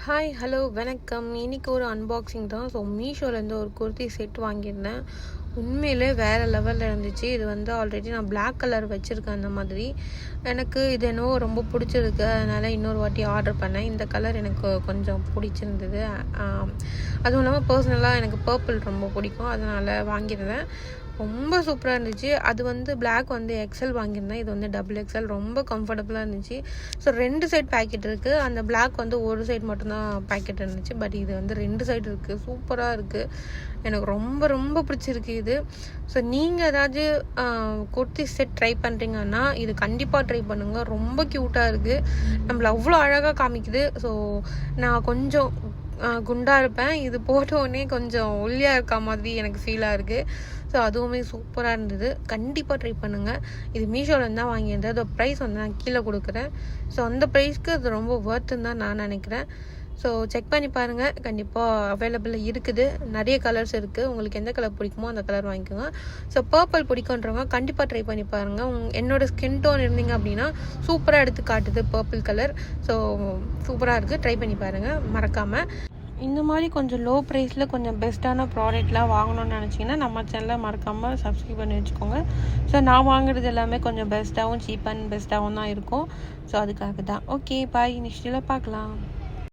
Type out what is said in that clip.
Hi hello வணக்கம். இன்றைக்கி ஒரு அன்பாக்சிங் தான். ஸோ மீஷோலேருந்து ஒரு குர்த்தி செட் வாங்கியிருந்தேன். உண்மையிலே வேறு லெவலில் இருந்துச்சு. இது வந்து ஆல்ரெடி நான் பிளாக் கலர் வச்சுருக்கேன். அந்த மாதிரி எனக்கு இது என்னவோ ரொம்ப பிடிச்சிருக்கு. அதனால் இன்னொரு வாட்டி ஆர்டர் பண்ணேன். இந்த கலர் எனக்கு கொஞ்சம் பிடிச்சிருந்தது. அதுவும் இல்லாமல் பர்சனலாக எனக்கு பர்பிள் ரொம்ப பிடிக்கும். அதனால் வாங்கியிருந்தேன். ரொம்ப சூப்பராக இருந்துச்சு. அது வந்து பிளாக் வந்து எக்ஸல் வாங்கியிருந்தேன். இது வந்து டபுள் எக்ஸல். ரொம்ப கம்ஃபர்டபுளாக இருந்துச்சு. ஸோ 2 சைட் பேக்கெட் இருக்குது. அந்த பிளாக் வந்து ஒரு சைட் மட்டும்தான் பேக்கெட் இருந்துச்சு. பட் இது வந்து 2 சைடு இருக்குது. சூப்பராக இருக்குது. எனக்கு ரொம்ப ரொம்ப பிடிச்சிருக்கு இது. ஸோ நீங்கள் ஏதாச்சும் குர்த்தி செட் ட்ரை பண்ணுறீங்கன்னா இது கண்டிப்பாக ட்ரை பண்ணுங்கள். ரொம்ப க்யூட்டாக இருக்குது. நம்மளை அவ்வளோ அழகாக காமிக்குது. ஸோ நான் கொஞ்சம் குண்டாக இருப்பேன். இது போட்டோடனே கொஞ்சம் ஒல்லியாக இருக்க மாதிரி எனக்கு ஃபீலாக இருக்குது. ஸோ அதுவுமே சூப்பராக இருந்தது. கண்டிப்பாக ட்ரை பண்ணுங்கள். இது மீஷோலேருந்து தான் வாங்கியிருந்தேன். அதோட ப்ரைஸ் வந்து நான் கீழே கொடுக்குறேன். ஸோ அந்த ப்ரைஸ்க்கு அது ரொம்ப ஒர்த்துன்னு தான் நான் நினைக்கிறேன். ஸோ செக் பண்ணி பாருங்கள். கண்டிப்பாக அவைலபிள் இருக்குது. நிறைய கலர்ஸ் இருக்குது. உங்களுக்கு எந்த கலர் பிடிக்குமோ அந்த கலர் வாங்கிக்கோங்க. ஸோ பர்பிள் பிடிக்குன்றவங்க கண்டிப்பாக ட்ரை பண்ணி பாருங்கள். என்னோடய ஸ்கின் டோன் இருந்தீங்க அப்படின்னா சூப்பராக எடுத்து காட்டுது பர்பிள் கலர். ஸோ சூப்பராக இருக்குது. ட்ரை பண்ணி பாருங்கள் மறக்காமல். இந்த மாதிரி கொஞ்சம் லோ ப்ரைஸில் கொஞ்சம் பெஸ்ட்டான ப்ராடக்ட்லாம் வாங்கணும்னு நினச்சிங்கன்னா நம்ம சேனலை மறக்காமல் சப்ஸ்கிரைப் பண்ணி வச்சுக்கோங்க. ஸோ நான் வாங்குறது எல்லாமே கொஞ்சம் பெஸ்ட்டாகவும் சீப் அண்ட் பெஸ்ட்டாகவும் தான் இருக்கும். ஸோ அதுக்காக தான். Okay bye. நெக்ஸ்ட்டில் பார்க்கலாம்.